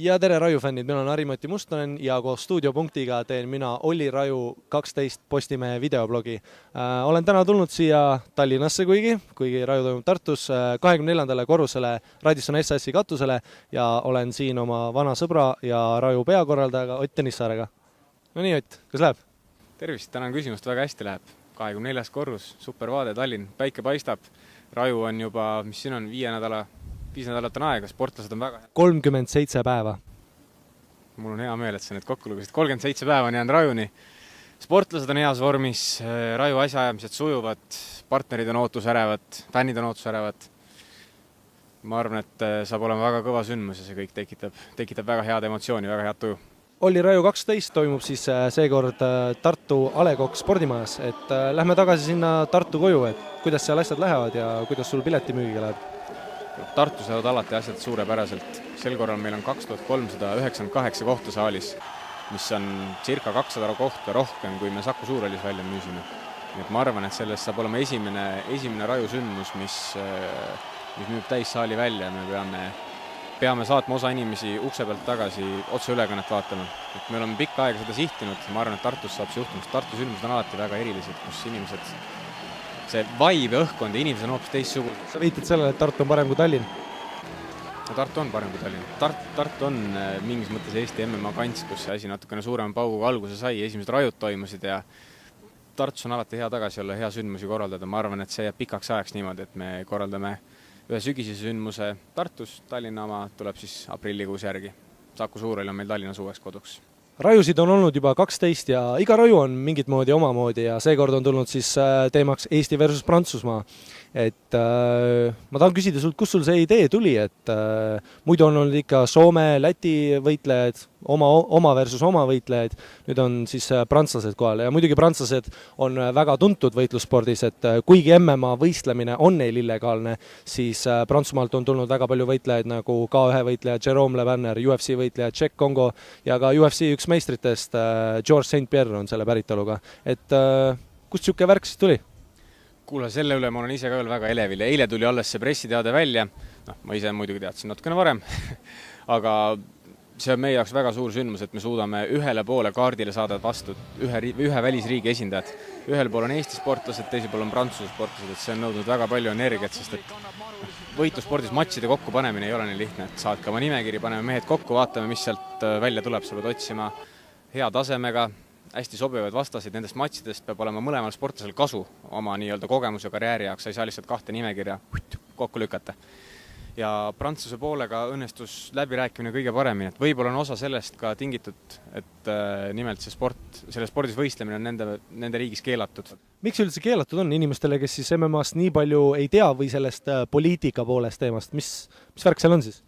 Ja tere Raju-fännid, mina olen Harri-Mati Mustonen ja koos stuudiopunktiga teen mina Olli Raju 12 Postimehe videoblogi. Olen täna tulnud siia Tallinnasse kuigi Raju toimub Tartus, 24. korrusele Radisson SS-i katusele ja olen siin oma vana sõbra ja Raju peakorraldajaga Ott Tõnissaarega. No nii, Ott, kas läheb? Tervist, tänan küsimust, väga hästi läheb. 24. korrus, super vaade, Tallinn, päike paistab. Raju on juba, mis siin on, 5 nädalat on aega, sportlased on väga hea. 37 päeva. Mul on hea meel, et sa need kokku lugesid. 37 päeva on jäänud Rajuni. Sportlased on heas vormis, Raju asjaajamised sujuvad, partnerid on ootusärevad, fännid on ootusärevad. Ma arvan, et saab olema väga kõva sündmus ja see kõik tekitab väga head emotsiooni, väga head tuju. Olli Raju 12 toimub siis seekord Tartu A. Le Coq spordimajas, et lähme tagasi sinna Tartu koju, et kuidas seal asjad lähevad ja kuidas sul piletimüügiga läheb? Tartus lähevad alati asjad suurepäraselt. Sel korral meil on 2398 kohta saalis, mis on circa 200 kohta rohkem, kui me Saku Suurhallis välja müüsime. Nii et ma arvan, et sellest saab olema esimene Raju sündmus, mis müüb täis saali välja ja me peame saatma osa inimesi ukse pealt tagasi otse ülekannet vaatama. Et me oleme pikka aega seda sihtinud, ma arvan, et Tartus saab see juhtumist. Tartu sündmused on alati väga erilised, kus inimesed, see vibe ja õhkkond ja inimesed on hoopis teistsugused. Sa viitad sellele, et Tartu on parem kui Tallinn? No, Tartu on parem kui Tallinn. Tartu on mingis mõttes Eesti MMA kants, kus see asi natukene suurema pauguga alguse sai, esimesed rajud toimusid ja Tartus on alati hea tagasi olla, hea sündmusi korraldada. Ma arvan, et see jääb pikaks ajaks niimoodi, et me korraldame ühe sügisese sündmuse Tartus, Tallinna oma tuleb siis aprillikuus järgi. Saku Suurhall on meil Tallinnas uueks koduks. Rajusid on olnud juba 12 ja iga raju on mingit moodi omamoodi ja seekord on tulnud siis teemaks Eesti versus Prantsusmaa. Et ma tahan küsida sult, kus sul see idee tuli, et muidu on olnud ikka Soome, Läti võitlejad, oma versus oma võitlejad, nüüd on siis prantslased kohal ja muidugi prantslased on väga tuntud võitlusspordis, et kuigi MMA võistlemine on neil illegaalne, siis Prantsusmaalt on tulnud väga palju võitlejaid nagu K1 võitleja Jerome Le Banner, UFC võitleja Jack Kongo ja ka UFC üks meistritest George St. Pierre on selle päritoluga. Et kust siuke värk siis tuli? Kuule, selle üle ma olen ise ka veel väga elevil. Eile tuli alles see pressiteade välja. Ma ise muidugi teadsin natukene varem, aga see on meie jaoks väga suur sündmus, et me suudame ühele poole kaardile saada vastu ühe välisriigi esindajad. Ühel pool on Eesti sportlased, teisel pool on Prantsuse sportlased, et see on nõudnud väga palju energiat, sest et võitlusspordis matšide kokku panemine ei ole nii lihtne, et saad ka oma nimekiri, paneme mehed kokku, vaatame, mis sealt välja tuleb, sa pead otsima hea tasemega, hästi sobivad vastasid, nendest matšidest peab olema mõlemal sportlasel kasu oma nii-öelda kogemus ja karjääri jaoks, sa ei saa lihtsalt 2 nimekirja kokku lükata. Ja Prantsuse poolega õnnestus läbirääkimine kõige paremini, et võib-olla on osa sellest ka tingitud, et nimelt selle spordis võistlemine on nende riigis keelatud. Miks üldse keelatud on inimestele, kes siis MMA-st nii palju ei tea või sellest poliitika poolest teemast? Mis värk seal on siis?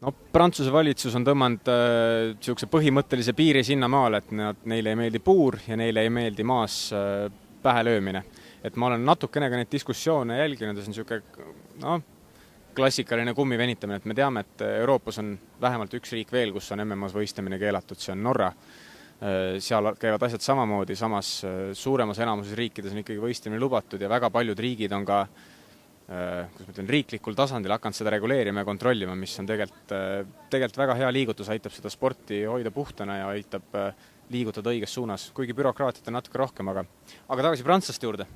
No, Prantsuse valitsus on tõmmanud niisuguse põhimõttelise piiri sinna maale, et neile ei meeldi puur ja neile ei meeldi maas pähe löömine. Et ma olen natukene ka neid diskussioone jälginud ja see on niisugune klassikaline kummi venitamine, et me teame, et Euroopas on vähemalt üks riik veel, kus on MMA-s võistlemine keelatud, see on Norra. Seal käivad asjad samamoodi, samas suuremas enamuses riikides on ikkagi võistlemine lubatud ja väga paljud riigid on ka riiklikul tasandil hakanud seda reguleerima ja kontrollima, mis on tegelikult väga hea liigutus, aitab seda sporti hoida puhtana ja aitab liigutada õiges suunas, kuigi bürokraatiat on natuke rohkem, aga tagasi prantslaste juurde.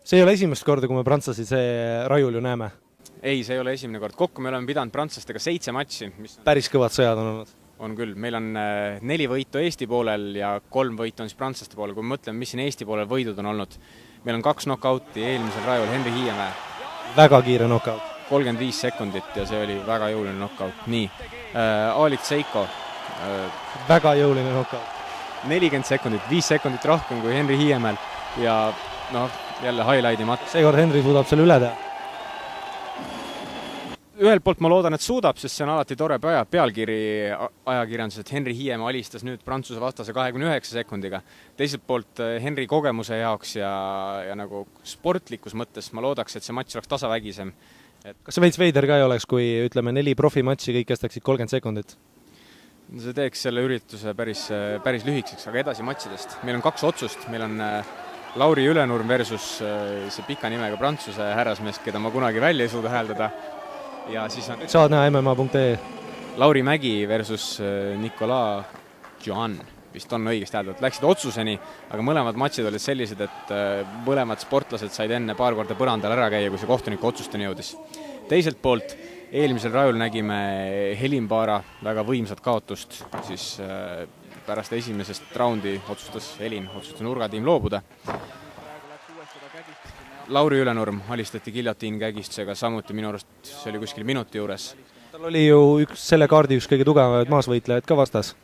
See ei ole esimest korda, kui me prantslasi see Rajul ju näeme? Ei, see ei ole esimene kord. Kokku me oleme pidanud prantslastega 7 matši. Päris kõvad sõjad on olnud. On küll. Meil on 4 võitu Eesti poolel ja 3 võitu on siis prantslaste poolel. Kui me mõtleme, mis siin Eesti poolel võidud on olnud, meil on 2 knockouti eelmisel Rajul Henri Hiiemäe. Väga kiire knockout. 35 sekundit ja see oli väga jõuline knockout. Nii. Aalit Seiko. Väga jõuline knockout. 40 sekundit, 5 sekundit rohkem kui Henri Hiiemäel ja jälle highlighti mat. Seekord Henri suudab selle üle teha. Ühelt poolt ma loodan, et suudab, sest see on alati tore pealkiri ajakirjandus, et Henri Hiiemäe alistas nüüd Prantsuse vastase 29 sekundiga. Teiselt poolt Henri kogemuse jaoks ja nagu sportlikus mõttes ma loodaks, et see matš oleks tasavägisem. Kas see veits veider ka ei oleks, kui ütleme 4 profimatši kõik kestaksid 30 sekundit? See teeks selle ürituse päris lühikseks, aga edasi matšidest. Meil on 2 otsust, meil on Lauri Ülenurm versus see pika nimega Prantsuse härrasmees, keda ma kunagi välja ei suuda hääldada. Ja siis on... Saad näha MMA.ee. Lauri Mägi versus Nicolas Johan, vist on õigesti hääldanud, läksid otsuseni, aga mõlemad matšid olid sellised, et mõlemad sportlased said enne paar korda põrandal ära käia, kui see kohtuniku otsusteni jõudis. Teiselt poolt eelmisel rajul nägime Helin-Baara väga võimsat kaotust, siis pärast esimesest raundi otsustas nurgatiim loobuda. Lauri Ülenurm alistati giljotiin kägistusega, samuti minu arust see oli kuskil minuti juures. Tal oli ju selle kaardi üks kõige tugevamaid maasvõitlejaid ka vastas.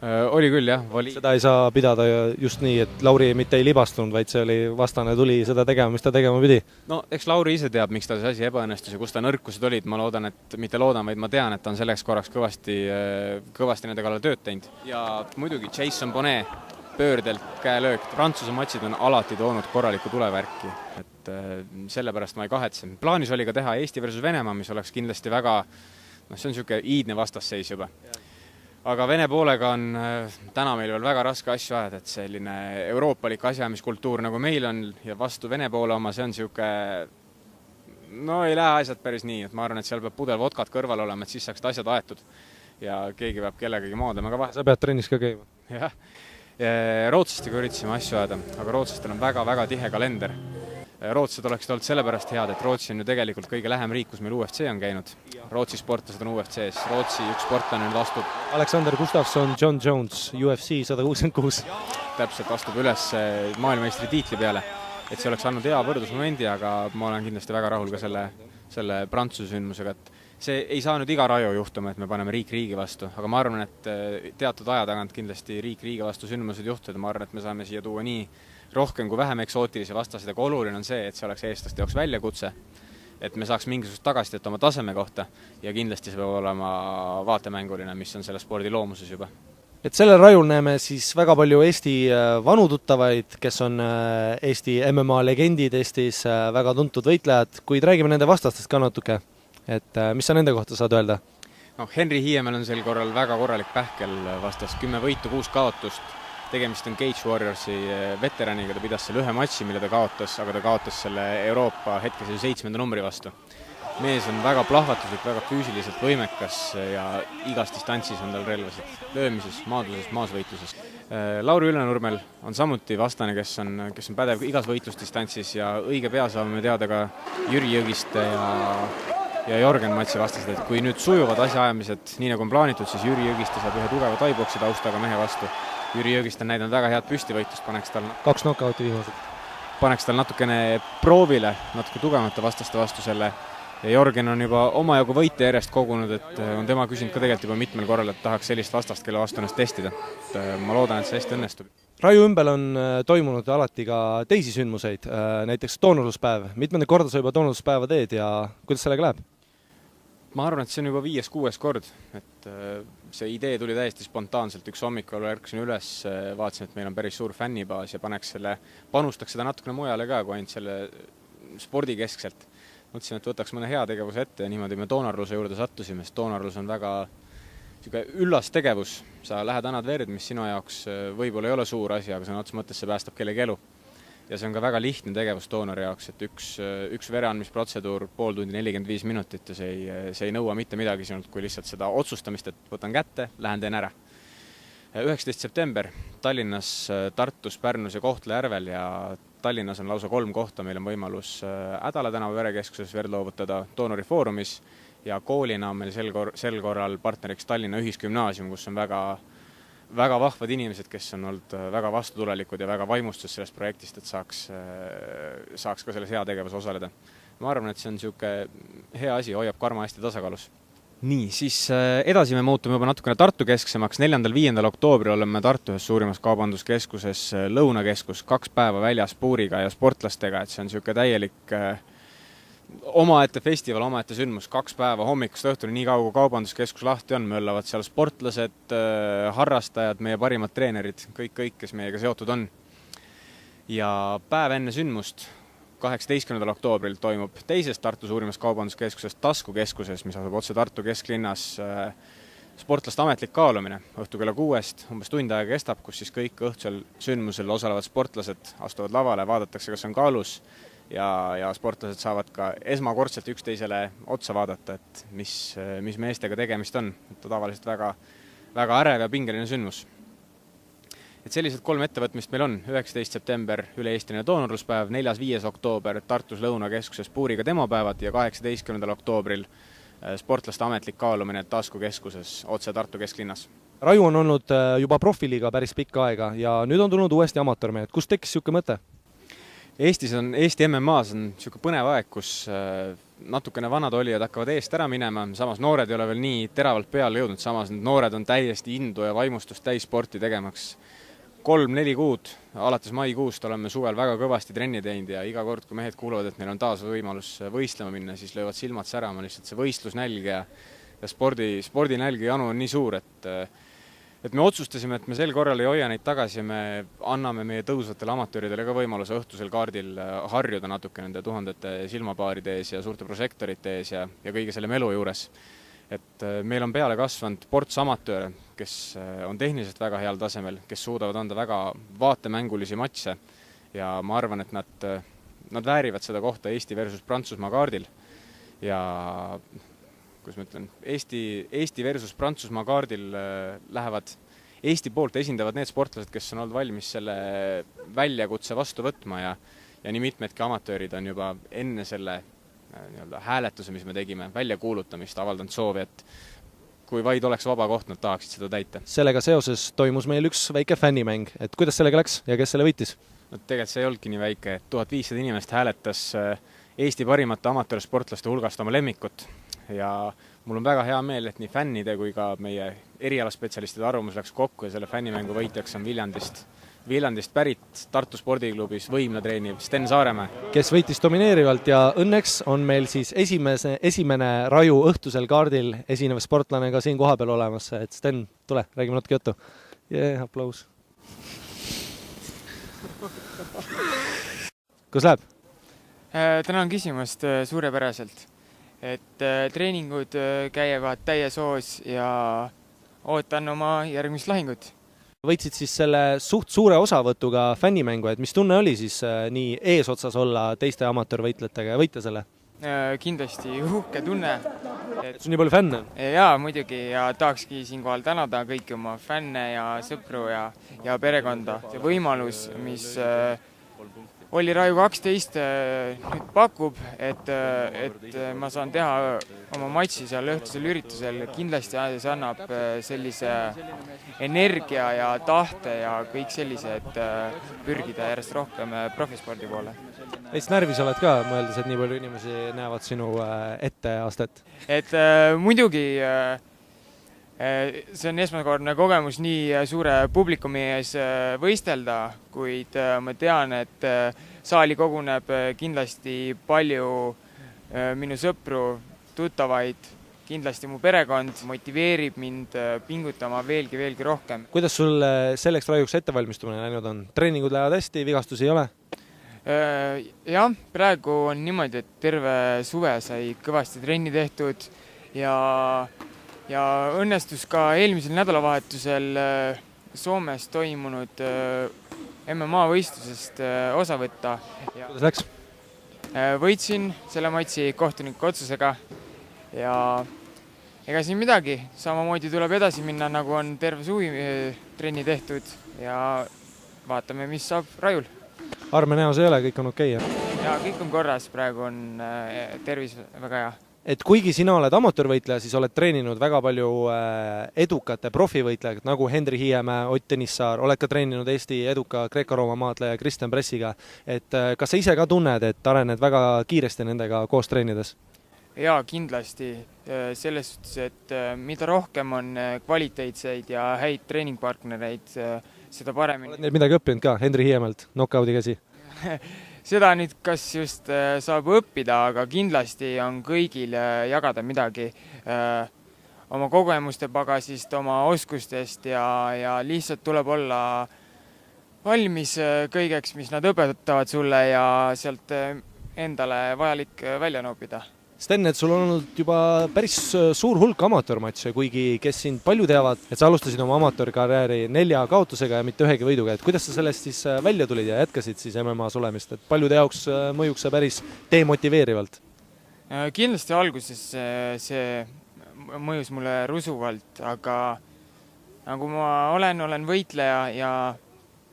Oli küll, jah. Seda ei saa pidada just nii, et Lauri mitte ei libastunud, vaid see oli vastane tuli seda tegema, mis ta tegema pidi. No, eks Lauri ise teab, miks ta see asi ebaõnnestus ja kus ta nõrkused olid. Ma loodan, et mitte loodan, vaid ma tean, et ta on selleks korraks kõvasti nende kallal tööd teinud. Ja muidugi Jason Bonnet pöördelt käelöök. Prantsuse matšid on alati toonud korralikku tulevärki, et sellepärast ma ei kahetse. Plaanis oli ka teha Eesti versus Venemaa, mis oleks kindlasti väga, see on niisugune iidne vastasseis juba. Aga Vene poolega on täna meil veel väga raske asju ajada, et selline euroopalik asjamiskultuur nagu meil on ja vastu Vene poole oma, see on niisugune, ei lähe asjad päris nii, et ma arvan, et seal peab pudel vodkat kõrval olema, et siis saaks asjad aetud ja keegi peab kellegagi maadlema ka vahe. Sa pead trennis ka käima. Jah, rootslastega üritasime asju ajada, aga rootslastel on väga-väga tihe kalender. Rootslased oleksid olnud sellepärast head, et Rootsi on ju tegelikult kõige lähem riik, kus meil UFC on käinud. Rootsi sportlased on UFC-s. Rootsi üks sportlane nüüd astub. Alexander Gustafsson, John Jones, UFC 166. Täpselt astub üles maailmameistri tiitli peale. Et see oleks andnud hea võrdusmomendi, aga ma olen kindlasti väga rahul ka selle Prantsuse sündmusega. Et see ei saa nüüd iga raju juhtuma, et me paneme riik riigi vastu, aga ma arvan, et teatud aja tagant kindlasti riik riigi vastu sündmused juhtuvad. Ma arvan, et me saame siia tuua nii rohkem kui vähem eksootilisi vastasid, aga oluline on see, et see oleks eestlaste jaoks väljakutse, et me saaks mingisugust tagasisidet oma taseme kohta ja kindlasti see peab olema vaatemänguline, mis on selle spordi loomuses juba. Et sellel rajul näeme siis väga palju Eesti vanu tuttavaid, kes on Eesti MMA legendid Eestis, väga tuntud võitlejad, kuid räägime nende vastastest ka natuke. Et mis sa nende kohta saad öelda? Henri Hiiemäel on sel korral väga korralik pähkel vastas 10 võitu, 6 kaotust. Tegemist on Cage Warriorsi veteraniga, ta pidas selle ühe matši, mille ta kaotas, aga ta kaotas selle Euroopa hetkese 7. numbri vastu. Mees on väga plahvatuslik, väga füüsiliselt võimekas ja igas distantsis on tal relvasid löömises, maadluses, maasvõitluses. Lauri Ülenurmel on samuti vastane, kes on pädev igas võitlusdistantsis ja õige pea saame teada ka Jüri Jõgiste ja Jorgen Matsi vastased, et kui nüüd sujuvad asjaajamised nii nagu on plaanitud, siis Jüri Jõgiste saab ühe tugeva taiboksi taustaga mehe vastu. Jüri Jõgist on näidanud väga head püstivõitlust, paneks tal natukene proovile, natuke tugevamate vastaste vastu selle. Ja Jorgen on juba omajagu võite järjest kogunud, et on tema küsinud ka tegelikult juba mitmel korral, et tahaks sellist vastast, kelle vastu ennast testida. Ma loodan, et see hästi õnnestub. Raju ümbel on toimunud alati ka teisi sündmuseid, näiteks doonorluspäev. Mitmende korda sa juba doonorluspäeva teed ja kuidas sellega läheb? Ma arvan, et see on juba 5-6 kord, et see idee tuli täiesti spontaanselt. Üks hommikul ärkasin üles, vaatasin, et meil on päris suur fännibaas ja panustaks seda natukene mujale ka, kui ainult selle spordikeskselt. Mõtlesin, et võtaks mõne hea tegevuse ette ja niimoodi me doonorluse juurde sattusime, sest doonorlus on väga üllas tegevus. Sa lähed annad verd, mis sinu jaoks võib-olla ei ole suur asi, aga sõna otseses mõttes see päästab kellegi elu. Ja see on ka väga lihtne tegevus doonori jaoks, et üks vereandmisprotseduur 0,5 tundi 45 minutit ja see ei nõua mitte midagi sinult, kui lihtsalt seda otsustamist, et võtan kätte, lähen teen ära. 19. september Tallinnas, Tartus, Pärnus ja Kohtla-Järvel ja Tallinnas on lausa 3 kohta, meil on võimalus Ädala tänava verekeskuses verd loovutada doonorifoorumis ja koolina on meil sel korral partneriks Tallinna Ühisgümnaasium, kus on väga vahvad inimesed, kes on olnud väga vastutulelikud ja väga vaimustus sellest projektist, et saaks ka selles hea tegevus osaleda. Ma arvan, et see on niisugune hea asi, hoiab karma hästi tasakaalus. Nii, siis edasi me muutume juba natukene Tartu kesksemaks. 4.–5. oktoobril oleme Tartu ühes suurimas kaubanduskeskuses Lõunakeskus 2 päeva väljas puuriga ja sportlastega, et see on niisugune täielik omaette festival, omaette sündmus, 2 päeva hommikust õhtuni, nii kaua kui kaubanduskeskus lahti on, möllavad seal sportlased, harrastajad, meie parimad treenerid, kõik, kes meiega seotud on. Ja päev enne sündmust, 18. oktoobril toimub teises Tartu suurimas kaubanduskeskuses Taskukeskuses, mis asub otse Tartu kesklinnas, sportlaste ametlik kaalumine. Õhtu kella 6, umbes tund aega kestab, kus siis kõik õhtusel sündmusel osalevad sportlased astuvad lavale, vaadatakse, kas on kaalus ja sportlased saavad ka esmakordselt üksteisele otsa vaadata, et mis meestega tegemist on. Et tavaliselt väga, väga ärev ja pingeline sündmus. Et sellised 3 ettevõtmist meil on: 19. september üle-eestiline doonorluspäev, 4.–5. oktoober Tartus Lõunakeskuses puuriga demopäevad ja 18. oktoobril sportlaste ametlik kaalumine Taskukeskuses otse Tartu kesklinnas. Raju on olnud juba profiliiga päris pikka aega ja nüüd on tulnud uuesti amatöörmehed. Kust tekkis siuke mõte? Eesti MMA-s on siuke põnev aeg, kus natukene vanad olijad hakkavad eest ära minema, samas noored ei ole veel nii teravalt peale jõudnud, samas need noored on täiesti indu ja vaimustust täis sporti tegemaks. 3-4 kuud, alates maikuust oleme suvel väga kõvasti trenni teinud ja iga kord, kui mehed kuuluvad, et meil on taas võimalus võistlema minna, siis löövad silmad särama, lihtsalt see võistlusnälg ja spordinälg ja janu on nii suur, et me otsustasime, et me sel korral ei hoia neid tagasi ja me anname meie tõusvatele amatööridele ka võimaluse õhtusel kaardil harjuda natuke nende tuhandete silmapaaride ees ja suurte prožektorite ees ja kõige selle melu juures. Et meil on peale kasvanud ports amatööre, kes on tehniliselt väga heal tasemel, kes suudavad anda väga vaatemängulisi matše ja ma arvan, et nad väärivad seda kohta Eesti versus Prantsusmaa kaardil ja kus ma ütlen, Eesti versus Prantsusmaa kaardil lähevad Eesti poolt esindavad need sportlased, kes on olnud valmis selle väljakutse vastu võtma ja nii mitmedki amatöörid on juba enne selle hääletuse, mis me tegime, väljakuulutamist avaldanud soovi, et kui vaid oleks vaba koht, nad tahaksid seda täita. Sellega seoses toimus meil üks väike fännimäng, et kuidas sellega läks ja kes selle võitis? No, tegelikult see ei olnudki nii väike, 1500 inimest hääletas Eesti parimate amatöörsportlaste hulgast oma lemmikut ja mul on väga hea meel, et nii fännide kui ka meie erialaspetsialistide arvamus läks kokku ja selle fännimängu võitjaks on Viljandist pärit Tartu spordiklubis võimla treeniv Sten Saaremäe. Kes võitis domineerivalt ja õnneks on meil siis esimene Raju õhtusel kaardil esinev sportlane ka siin koha peal olemas. Et Sten, tule, räägime natuke juttu. Aplaus. Kus läheb? Tänan küsimust suurepäraselt. Et treeningud käivad täies hoos ja ootan oma järgmist lahingut. Võitsid siis selle suht suure osavõtuga fännimängu, et mis tunne oli siis nii eesotsas olla teiste amatöörvõitlejatega ja võita selle? Kindlasti uhke tunne. Et sul nii palju fänne? Jaa, muidugi ja tahakski siinkohal tänada kõiki oma fänne ja sõpru ja perekonda. See võimalus, mis oli Raju 12 nüüd pakub, et ma saan teha oma matši seal õhtusel üritusel, kindlasti see annab sellise energia ja tahte ja kõik sellise, et pürgida järjest rohkem profispordi poole. Veits närvis oled ka, mõeldes, et nii palju inimesi näevad sinu etteastet? Et muidugi see on esmakordne kogemus nii suure publikumi ees võistelda, kuid ma tean, et saali koguneb kindlasti palju minu sõpru, tuttavaid, kindlasti mu perekond motiveerib mind pingutama veelgi rohkem. Kuidas sul selleks Rajuks ettevalmistumine läinud on? Treeningud lähevad hästi, vigastusi ei ole? Jah, praegu on niimoodi, et terve suve sai kõvasti trenni tehtud ja õnnestus ka eelmisel nädalavahetusel Soomes toimunud MMA võistlusest osa võtta. Kuidas läks? Võitsin selle matši kohtuniku otsusega ja ega siin midagi. Samamoodi tuleb edasi minna, nagu on terve suvi trenni tehtud ja vaatame, mis saab Rajul. Arme näos ei ole, kõik on okei? Ja kõik on korras, praegu on tervis väga hea. Et kuigi sina oled amatöörvõitleja, siis oled treeninud väga palju edukate profivõitlejad, nagu Henri Hiiemäe, Ott Tõnissaar, oled ka treeninud Eesti eduka Kreeka-Rooma maadleja Kristjan Pressiga. Et kas sa ise ka tunned, et arened väga kiiresti nendega koos treenides? Jaa, kindlasti. Selles suhtes, et mida rohkem on kvaliteetseid ja häid treeningpartnereid, seda paremini. Oled neil midagi õppinud ka Henri Hiiemäelt, knockoudi käsi? Seda nüüd kas just saab õppida, aga kindlasti on kõigil jagada midagi oma kogemuste pagasist, oma oskustest ja lihtsalt tuleb olla valmis kõigeks, mis nad õpetavad sulle ja sealt endale vajalik välja noopida. Sten, et sul on olnud juba päris suur hulk amatöörmatše, kuigi kes sind palju teavad, et sa alustasid oma amatöörkarjääri 4 kaotusega ja mitte ühegi võiduga, et kuidas sa sellest siis välja tulid ja jätkasid siis MMA-s olemist, et paljude jaoks mõjuks see päris demotiveerivalt? Kindlasti alguses see mõjus mulle rusuvalt, aga nagu ma olen võitleja ja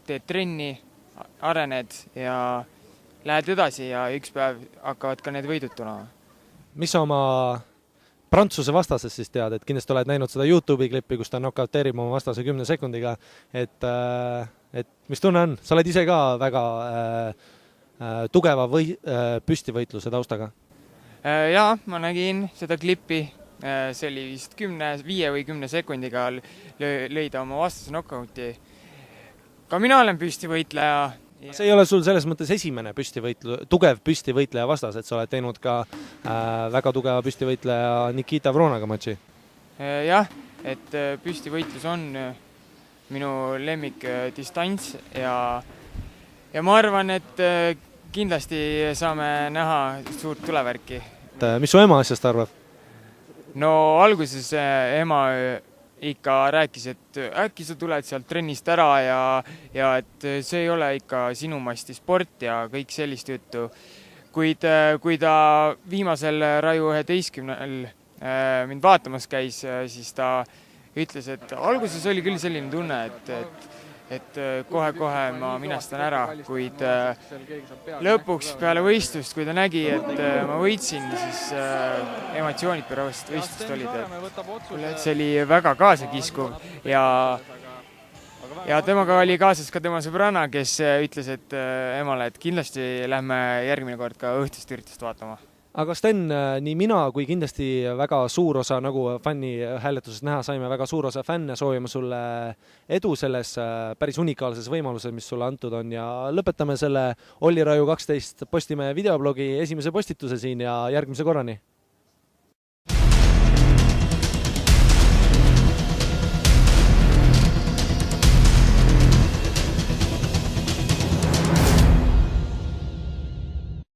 teed trenni, arened ja lähed edasi ja üks päev hakkavad ka need võidud tulema. Mis sa oma Prantsuse vastasest siis tead, et kindlasti oled näinud seda YouTube'i klippi, kus ta knockouteerib oma vastase 10 sekundiga, et mis tunne on? Sa oled ise ka väga tugeva püstivõitluse taustaga? Jaa, ma nägin seda klippi, see oli vist 5 või 10 sekundiga lõida oma vastase knockouti. Ka mina olen püstivõitleja. See ei ole sul selles mõttes esimene tugev püstivõitleja vastas, et sa oled teinud ka väga tugeva püstivõitleja Nikita Vronaga matši? Jah, et püstivõitlus on minu lemmik distants ja ma arvan, et kindlasti saame näha suurt tulevärki. Mis su ema asjast arvab? No alguses ema ikka rääkis, et äkki sa tuled sealt trennist ära ja et see ei ole ikka sinu masti sport ja kõik sellist juttu. Kuid kui ta viimasel Raju 11-l mind vaatamas käis, siis ta ütles, et alguses oli küll selline tunne, et kohe-kohe ma minastan ära, kuid lõpuks peale võistlust, kui ta nägi, et ma võitsin, siis emotsioonid pärast võistlust olid, et see oli väga kaasakiskuv ja temaga oli kaasas ka tema sõbranna, kes ütles et emale, et kindlasti lähme järgmine kord ka õhtust üritust vaatama. Aga Sten, nii mina kui kindlasti väga suur osa, nagu fänni hääletusest näha saime, väga suur osa fänne soovime sulle edu selles päris unikaalses võimaluses, mis sulle antud on ja lõpetame selle Olli Raju 12 Postimehe videoblogi esimese postituse siin ja järgmise korrani!